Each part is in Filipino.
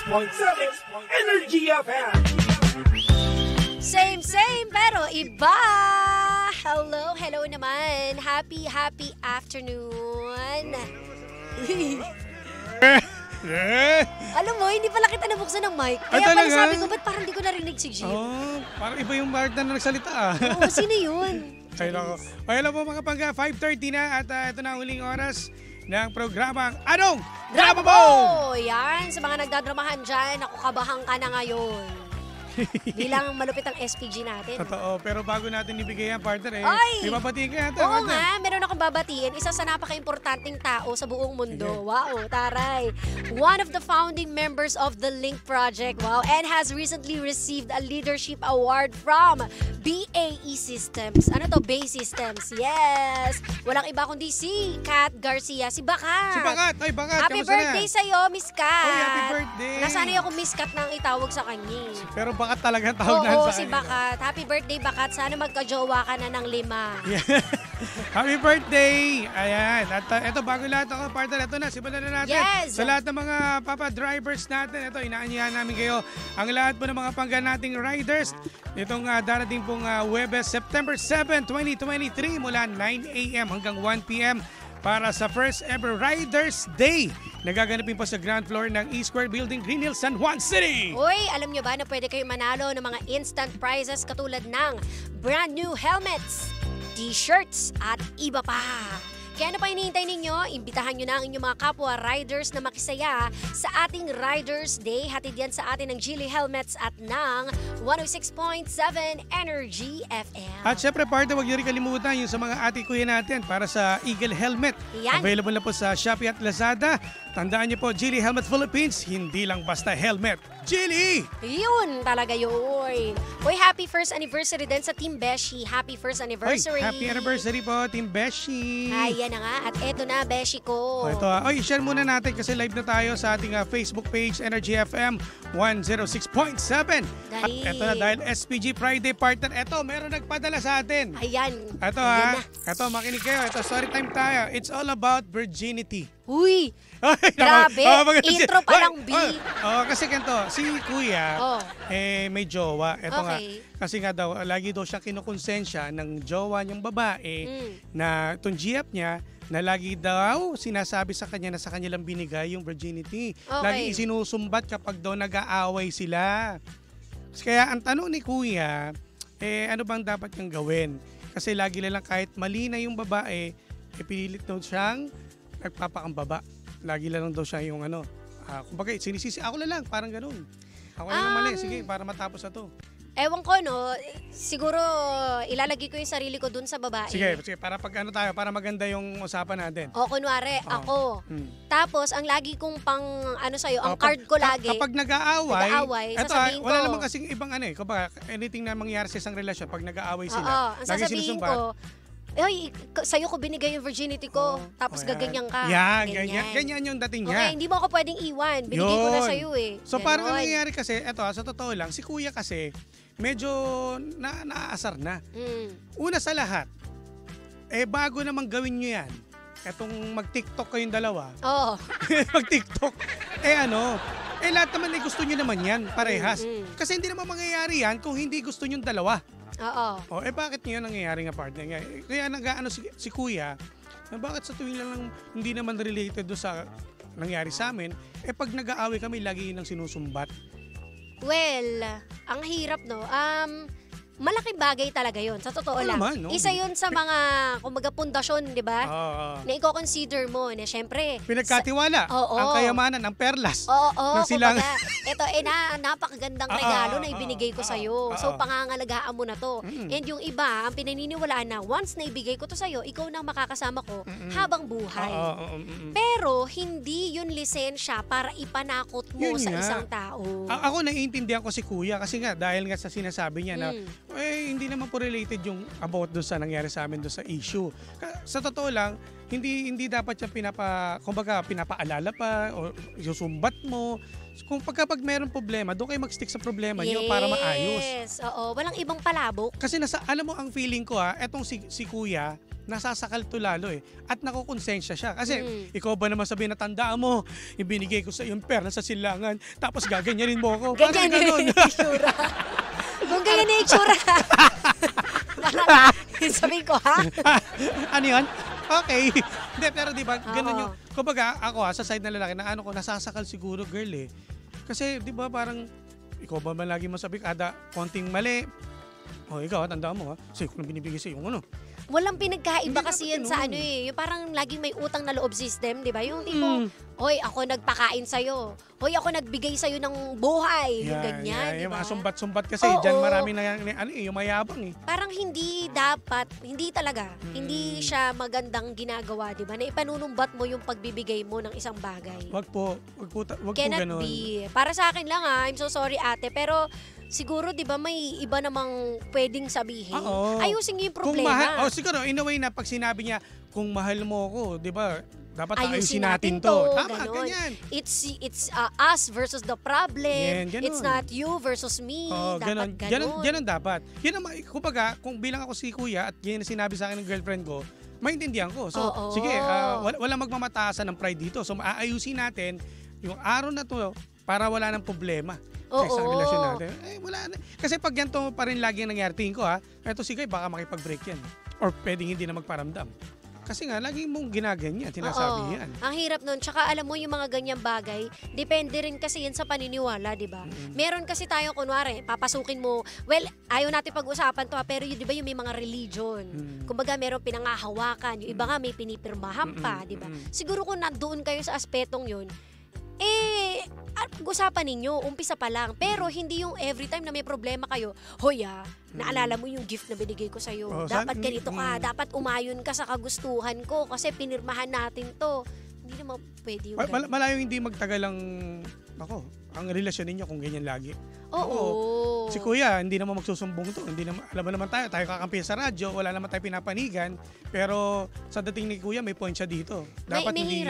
Energy FM. Same, pero iba! Hello naman. Happy afternoon. Alam mo, hindi pala kita nabuksan ng mic. Kaya pala sabi ko, ba't parang hindi ko narinig si Jim? Parang iba yung Mark na nagsalita. Oo, sino yun? Kaya po mga kapangga, 5:30 na at ito na ang huling oras ng programang Anong Drama Drama Mo? Yan, sa mga nagdadramahan dyan, ako kabahan ka na ngayon. Bilang malupit ang SPG natin. Totoo, pero bago natin ibigay yan, partner, Ay! ibabatiin ka yata. Oo nga, meron akong babatiin. Isa sa napaka-importanting tao sa buong mundo. Sige. Wow, taray. One of the founding members of the Link Project, wow, and has recently received a leadership award from BAE Systems. Ano to? BAE Systems. Yes! Walang iba kundi si Kat Garcia, si Bakat. Si Bakat! Ay, Bakat! Happy birthday sa'yo, Miss Kat. Ay, happy birthday! Nasanay ako Miss Kat nang itawag sa kanya. Pero Bakat talaga ang tawag na Oo, sa si kanya. Bakat. Happy birthday, Bakat. Sana magka-jowa ka na ng 5. Yeah. Happy birthday! Ayan. At ito, bago lahat ako, partner, ito na, simulan na natin. Yes! Sa lahat ng mga papa-drivers natin, ito, inaanyahan namin kayo. Ang lahat po ng mga pangga nating riders, itong darating pong Webes, September 7, 2023, mula 9 a.m. hanggang 1 p.m. para sa first ever Riders Day na gaganapin po sa ground floor ng E-Square Building, Green Hills, San Juan City. Uy, alam nyo ba na pwede kayo manalo ng mga instant prizes katulad ng brand new helmets, t-shirts, at iba pa. Kaya ano pa hinihintay ninyo? Imbitahan nyo na ang inyong mga kapwa riders na makisaya sa ating Riders Day. Hatid yan sa atin ng Geely Helmets at ng 106.7 Energy FM. At syempre, partner, huwag niyo rin kalimutan yung sa mga ate kuya natin para sa Eagle Helmet. Yan. Available na po sa Shopee at Lazada. Tandaan niyo po, Geely Helmet Philippines, hindi lang basta helmet. Geely! Yun talaga yun. Uy, happy first anniversary din sa Team Beshi. Happy first anniversary. Happy anniversary po, Team Beshi! Ay, yan na nga. At eto na, Beshi ko. Ito, share muna natin kasi live na tayo sa ating Facebook page, Energy FM 106.7. At Dali. eto na, dahil SPG Friday partner, eto, meron nagpadala sa atin. Ayan. Ito Ayan na. Ito, makinig kayo. Ito, story time tayo. It's all about virginity. Uy, Ay, grabe. maganda Intro pa lang, B. Kasi ganito, si Kuya, Oh. may jowa. Ito nga, Okay. kasi nga daw, lagi daw siya kinukonsensya ng jowa niyang babae na itong GF niya, na lagi daw sinasabi sa kanya na sa kanya lang binigay yung virginity. Okay. Lagi isinusumbat kapag daw nag-aaway sila. Kaya ang tanong ni Kuya, ano bang dapat niyang gawin? Kasi lagi lang kahit mali na yung babae, pinilit daw siyang nagpapakambaba. Lagi lang daw siya yung kumbaga sinisisi, ako na lang, parang ganun. Ako na lang mali, sige, para matapos na to. Ewan ko, no? Siguro, ilalagay ko yung sarili ko dun sa babae. Sige, para pag tayo, para maganda yung usapan natin. O, kunwari, ako. Tapos, ang lagi kong sa'yo, ang card ko lagi. Kapag nag-aaway, sasabihin ko. wala naman kasing ibang kumbaga, anything na mangyari sa isang relasyon, pag nag-aaway Oo, sila, ang lagi sasabihin sinusumbat. ko, sa'yo ko binigay yung virginity ko, tapos gaganyan ka. Ganyan yung dating niya. Okay, hindi mo ako pwedeng iwan. Binigay ko na sa'yo eh. So parang ang nangyayari kasi, sa totoo lang, si Kuya kasi, medyo naaasar na. Una sa lahat, bago namang gawin nyo yan, etong mag-TikTok kayong dalawa. Oo. Mag-TikTok. Lahat naman gusto nyo naman yan, parehas. Kasi hindi naman mangyayari yan kung hindi gusto nyo dalawa. Oo. Bakit ngayon nangyayari nga partner nga? Kaya si Kuya, bakit sa tuwing lang hindi naman related do sa nangyari sa amin, pag nag-aaway kami, lagi yun ang sinusumbat. Well, ang hirap, no? Malaking bagay talaga yon sa totoo lang. Naman, no? Isa yun sa mga, kumbaga, pundasyon, di ba? Na i-consider mo na syempre. Pinagkatiwala. Ang kayamanan, ang perlas. Oo, silang... ito, napakagandang regalo na ibinigay ko sa'yo. So, pangangalagaan mo na to. And yung iba, ang pinaniniwalaan na once na ibigay ko to sa'yo, ikaw na makakasama ko habang buhay. Pero, hindi yun lisensya para ipanakot mo yun sa nga. isang tao. Ako naiintindihan ko si Kuya kasi nga, dahil nga sa sinasabi niya na Hindi naman po related yung about doon sa nangyari sa amin doon sa issue. Sa totoo lang, hindi dapat siya pinapaalala pa o susumbat mo. Kung pag meron problema, doon kayo mag-stick sa problema niyo para maayos. Yes, oo. Walang ibang palabok. Kasi alam mo ang feeling ko etong si Kuya, nasasakal to lalo at nakukonsensya siya. Kasi ikaw ba naman sabihin na tandaan mo, ibinigay ko sa yung pera sa silangan, tapos gaganyanin mo ako. Ganyan yung itsura. Kung ganyan yung itsura. Sabihin ko, ha? Ano yun? Okay. Hindi, pero di ba, ganun yung, kumbaga ako sa side na lalaki na nasasakal siguro girl Kasi di ba parang, ikaw ba man lagi masabi kada konting mali, ikaw tandaan mo sa'yo ko nang binibigay sa'yo yung Walang pinagkaiba Hindi kasi yan dapat sa ganun. yung parang laging may utang na loob system, di ba? Yung tipo, hoy, ako nagpakain sa'yo. Hoy, ako nagbigay sa'yo ng buhay. Yung ganyan, di Yung ba? mga sumbat-sumbat kasi, Oo. dyan marami na yung mayabang Parang hindi dapat, hindi talaga, hindi siya magandang ginagawa, di ba? Na ipanunumbat mo yung pagbibigay mo ng isang bagay. Wag po Cannot ganun. be. Para sa akin lang I'm so sorry ate, pero siguro 'di ba may iba namang pwedeng sabihin. Oo. Ayusin niyo yung Kung problema. siguro, in a way na pag sinabi niya, kung mahal mo ako, di ba, dapat Ayusin ayusin natin natin to. to, Tama, ganon. ganyan. It's us versus the problem. Yan, ganon. It's not you versus me. Dapat ganon. Ganon dapat. Yan ang, kumbaga, kung bilang ako si Kuya at yan ang sinabi sa akin ng girlfriend ko, maintindihan ko. So, Oo. sige, wala magmamataasan ng pride dito. So, aayusin natin yung araw na to para wala ng problema sa isang Oo. relasyon natin. Wala na. Kasi pag yan to pa rin lagi ang nangyari, tingin ko eto si Guy, baka makipag-break yan. Or pwedeng hindi na magparamdam. Kasi nga, lagi mong ginaganyan, sinasabi yan. Ang hirap nun. Tsaka alam mo yung mga ganyang bagay, depende rin kasi yan sa paniniwala, di ba? Meron kasi tayo, kunwari, papasukin mo, well, ayaw natin pag-usapan to pero yun, di ba yung may mga religion. Kumbaga, meron pinangahawakan. Yung iba nga may pinipirmahan pa, di ba? Siguro kung nandoon kayo sa aspetong yun, pag-usapan ninyo, umpisa pa lang. Pero hindi yung every time na may problema kayo, hoy naalala mo yung gift na binigay ko sa'yo. Dapat ganito ka, dapat umayon ka sa kagustuhan ko kasi pinirmahan natin to. Hindi naman pwede yung ganun. Malayo hindi magtagal ang relasyon ninyo kung ganyan lagi. Oo. Si Kuya, hindi naman magsusumbong to. Hindi naman, alam mo naman tayo kakampi sa radyo, wala naman tayo pinapanigan. Pero sa dating ni Kuya, may point siya dito. Dapat hindi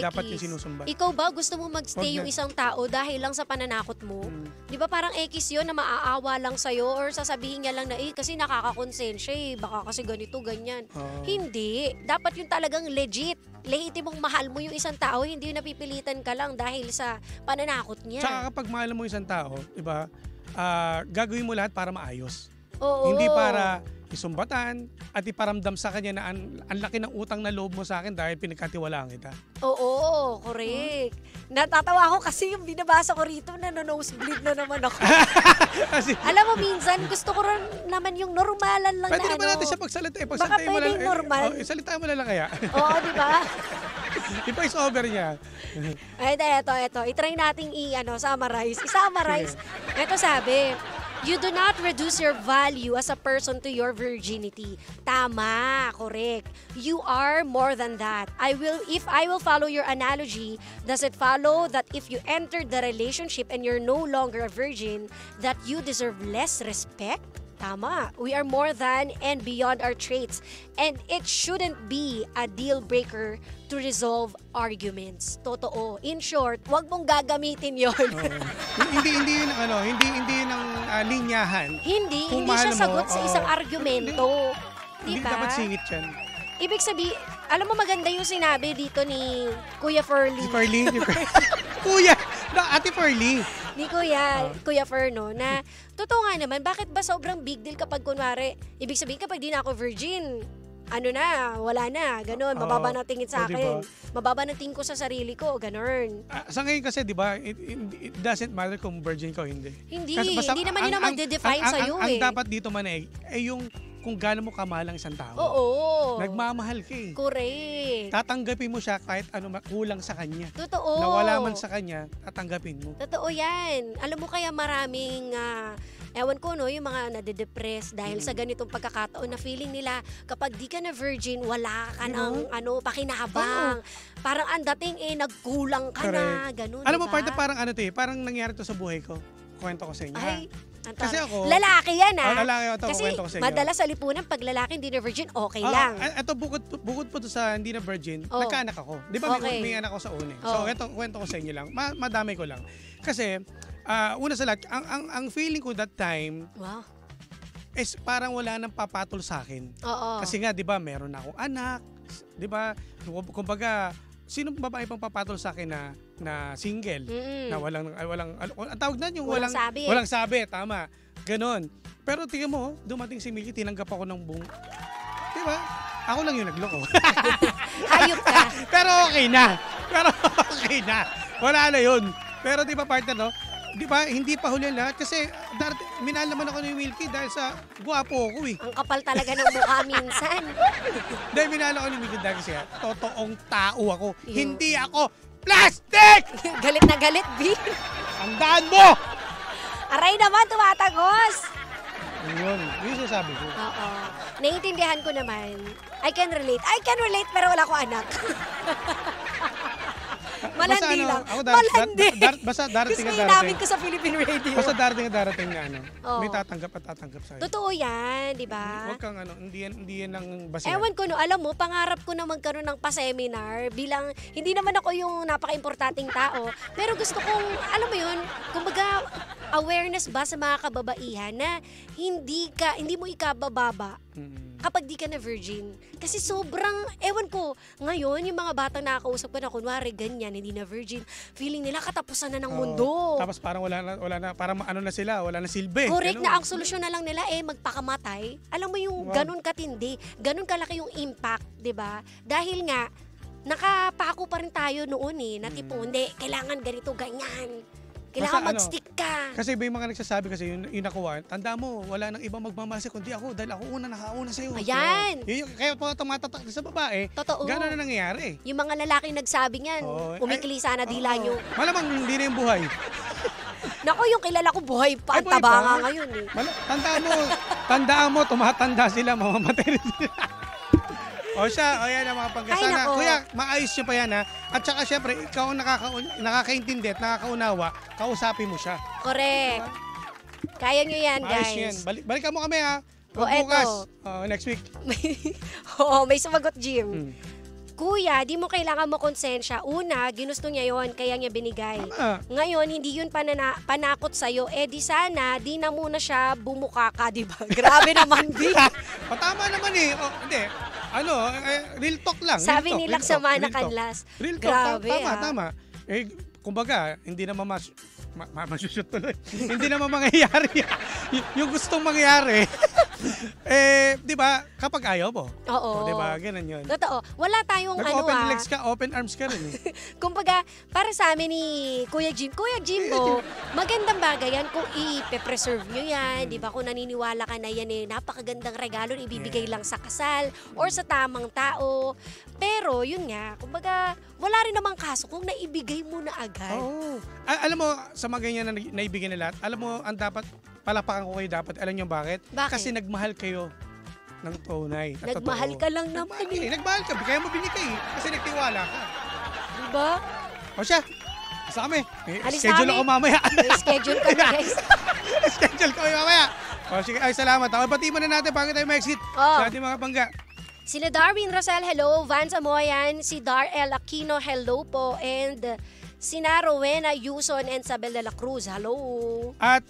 dapat yung sinusumbat. Ikaw ba, gusto mo magstay Wag yung na. isang tao dahil lang sa pananakot mo? Di ba parang ekis yun na maaawa lang sa'yo or sasabihin niya lang na kasi nakakakonsensya baka kasi ganito, ganyan. Hindi. Dapat yung talagang legit. Lehitimong mahal mo yung isang tao, hindi yung napipilitan ka lang dahil sa pananakot niya. Tsaka kapag mahal mo isang tao, diba, gagawin mo lahat para maayos. Oo. Hindi para isumbatan at iparamdam sa kanya na ang laki ng utang na loob mo sa akin dahil pinagkatiwalaan kita. Oo, correct. Natatawa ako kasi yung binabasa ko rito na nosebleed na naman ako. Kasi, Alam mo, minsan gusto ko rin naman yung normalan lang pwede na naman natin siya pagsalita. Baka pwedeng normal. Salita mo na lang kaya. Oo, di ba? Ipa-is over niya. Ito. I-try nating summarize. I-summarize. Ito sabi, you do not reduce your value as a person to your virginity. Tama, correct. You are more than that. If I will follow your analogy, does it follow that if you entered the relationship and you're no longer a virgin, that you deserve less respect? Tama. We are more than and beyond our traits. And it shouldn't be a deal breaker to resolve arguments. Totoo. In short, wag mong gagamitin yon. Hindi yun yun ang linyahan. Hindi Kung siya mahal mo, sagot sa isang argumento. Hindi Diba? dapat singit yan. Ibig sabihin, alam mo maganda yung sinabi dito ni Kuya Furley. Si Ferlie. Kuya! Ate Ferlie. Ni Kuya Ferno, na totoo nga naman, bakit ba sobrang big deal kapag kunwari, ibig sabihin kapag di na ako virgin, wala na, ganun, mababa na tingin sa akin. Mababa na tingin ko sa sarili ko, ganun. Sa ngayon kasi, di ba, it doesn't matter kung virgin ka o hindi. Hindi, Kasi basta hindi naman yun ang magde-define sa'yo Ang dapat dito man ay yung kung gaano mo kamahal ang isang tao. Oo. Nagmamahal ka Correct. Tatanggapin mo siya kahit kulang sa kanya. Totoo. Nawala man sa kanya, tatanggapin mo. Totoo yan. Alam mo kaya maraming, ewan ko yung mga nade-depress dahil sa ganitong pagkakataon na feeling nila kapag di ka na virgin, wala ka ng pakinabang. Parang ang dating nagkulang ka na, ganun. Alam mo, diba? parang parang nangyari to sa buhay ko. Kwento ko sa inyo. Ay, Anton. Kasi ako, lalaki yan lalaki ako, Kasi kwento ko sa inyo. madalas sa lipunan, pag lalaki hindi na virgin, okay lang. Ito, bukod po to sa hindi na virgin, nagkaanak ako. Di ba may anak ako sa una? So, ito, kwento ko sa inyo lang. Madami ko lang. Kasi, una sa lahat, ang feeling ko that time, Wow. is parang wala nang papatol sa akin. Oo. Kasi nga, di ba, meron akong anak. Di ba, kumbaga, sino babae pang papatol sa akin na single? Na walang ang tawag na yung Walang sabi. Walang sabi, tama. Ganon. Pero tingnan mo, dumating si Milky, tinanggap ako ng buong. Di ba? Ako lang yung nagloko. Hayop ka. Pero okay na. Wala na yun. Pero di ba, partner, no? Di ba, hindi pa huli lahat kasi minahal naman ako ni Milky dahil sa guwapo ako eh. Ang kapal talaga ng mukha minsan. Dahil minahal ako ni Milky dahil kasi totoong tao ako. Hindi ako plastic! Galit na galit, B. Tandaan mo! Aray naman, tumatagos. Yun yung sinasabi ko. Oo. Naiintindihan ko naman. I can relate pero wala ko anak. Malandi lang. Malandi. Basta darating Gusto na namin darating. ko sa Philippine Radio. Basta darating na Oo. may tatanggap at tatanggap sa'yo. Totoo yan, di ba? Huwag kang hindi yan ang basihan. Ewan ko no, alam mo, pangarap ko na magkaroon ng pa-seminar bilang, hindi naman ako yung napaka-importanting tao, pero gusto kong, alam mo yun, kumbaga, awareness ba sa mga kababaihan na hindi mo ikabababa kapag di ka na virgin. Kasi sobrang, ewan ko, ngayon, yung mga batang nakakausap ko na kunwari ganyan, hindi na virgin, feeling nila katapusan na ng mundo. Tapos parang wala na, parang ano na sila, wala na silbi. Correct Ganun. na, ang solusyon na lang nila magpakamatay. Alam mo yung ganun katindi, ganun kalaki yung impact, di ba? Dahil nga, nakapako pa rin tayo noon na tipo, hindi, kailangan ganito, ganyan. Kailangan mag-stick ka. Kasi iba yung mga nagsasabi kasi yung nakuha, tanda mo, wala nang ibang magmamasa kundi ako dahil ako nakauna sa'yo. Ayan. Kaya pa tumatatak sa babae, Totoo. gano'n na nangyayari. Yung mga lalaking nagsabi niyan, kumikili sana dila nyo. Malamang hindi na yung buhay. Naku, yung kilala ko buhay pa, ang taba nga ngayon Tandaan mo, tumatanda sila, mamamatay rin sila. O siya, yan ang mga pagkasana. Kuya, maayos niyo pa yan ha. At saka syempre, ikaw ang nakakaintindi at nakakaunawa, kausapin mo siya. Correct. Kaya nyo yan, Maayos guys. yan. Balikan mo kami ha. Bukas. Next week. Oo, may sumagot, Jim. Kuya, di mo kailangan mo konsensya. Una, ginusto niya yon, kaya niya binigay. Ngayon, hindi yun panakot sa'yo. Di sana, di na muna siya bumukaka, di ba? Grabe naman, B. Patama naman eh. Hindi. Real talk lang. Sabi ni Laksamana Kanlas. Real talk. Grabe, Tama. Kumbaga, hindi naman masushoot tuloy. Hindi naman mangyayari. Yung gustong mangyayari. Di ba, kapag ayaw mo. Oo. Di ba, ganun yun. Totoo. Wala tayong Nag-open legs ka, open arms ka rin. Kumbaga, para sa amin ni Kuya Jimbo, magandang bagay yan kung i-preserve nyo yan. Di ba? Kung naniniwala ka na yan napakagandang regalo na ibibigay lang sa kasal or sa tamang tao. Pero, yun nga, kumbaga, wala rin namang kaso kung naibigay mo na agad. Oo. Alam mo, sa mga ganyan na naibigay na lahat, alam mo, ang dapat, palapakan ko kayo dapat. Alam niyo bakit? Kasi nagmahal kayo ng tunay. Nagmahal ka lang naman Nagmahal ka, kaya mo binigay. Kasi nagtiwala ka. Diba? O siya, basta kami. Alis Schedule kami. ako mamaya. May schedule kami, guys. Schedule ko mamaya. O sige, salamat. Pati mo na natin bago tayo ma-exit. Sa ating mga bangga. Sila Darwin Rosel, hello. Vance Amoyan, si Dar El Aquino, hello po. And sina Rowena Yuson and Sabel de la Cruz, hello. At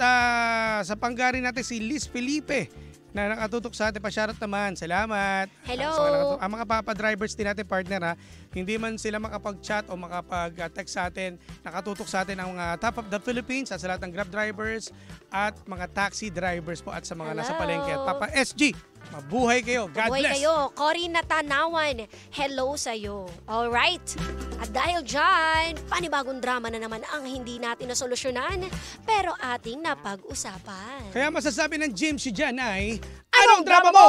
sa panggarin natin si Liz Felipe na nakatutok sa atin. Pa-shoutout naman. Salamat. Hello. Ang mga papa-drivers din natin, partner ha, hindi man sila makapag-chat o makapag-text sa atin, nakatutok sa atin ang mga Top of the Philippines at sa lahat ng Grab drivers at mga taxi drivers po at sa mga nasa palengke. At Papa SG, mabuhay kayo. God Mabuhay bless. kayo. Cory Natanawan, hello sa'yo. Alright. At dahil dyan, panibagong drama na naman ang hindi natin nasolusyonan, pero ating napag-usapan. Kaya masasabi ng Jim si Jan ay, anong drama mo?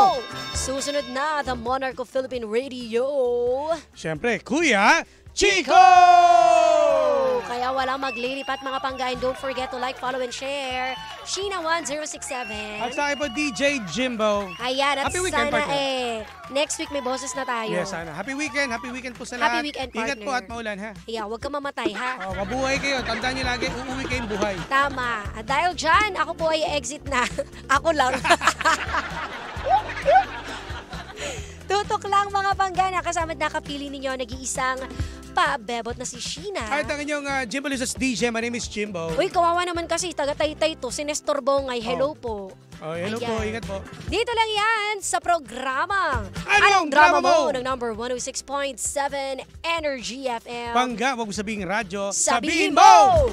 Susunod na, The Monarch of Philippine Radio. Siyempre, Kuya Chico! kaya walang maglilipat mga panggain. Don't forget to like, follow, and share. Sheena1067. At sa akin po, DJ Jimbo. Ayan, at Happy weekend, sana partner. next week may boses na tayo. Yes, sana. Happy weekend po sa Happy lahat. weekend, Ingat po partner. at maulan, ha? Yeah, huwag ka mamatay, ha? Oh, mabuhay kayo. Tandaan niyo lagi, uuwi kayong buhay. Tama. At dahil dyan, ako po ay exit na. Ako lang. Tutok lang mga panggana. Kasama at nakapili ninyo nag-iisang pabebot na si Sheena. At ang inyong Jimbo Lizas DJ, my name is Jimbo. Uy, kawawa naman kasi. Taga-Taytay to. Si Nestor Bongay. Hello po. Oh, hello po, Ayan. ingat po. Dito lang yan sa programang Anong Drama Mo? ng number 106.7 Energy FM. Pangga, wag mo sabihing radyo. Sabihin mo!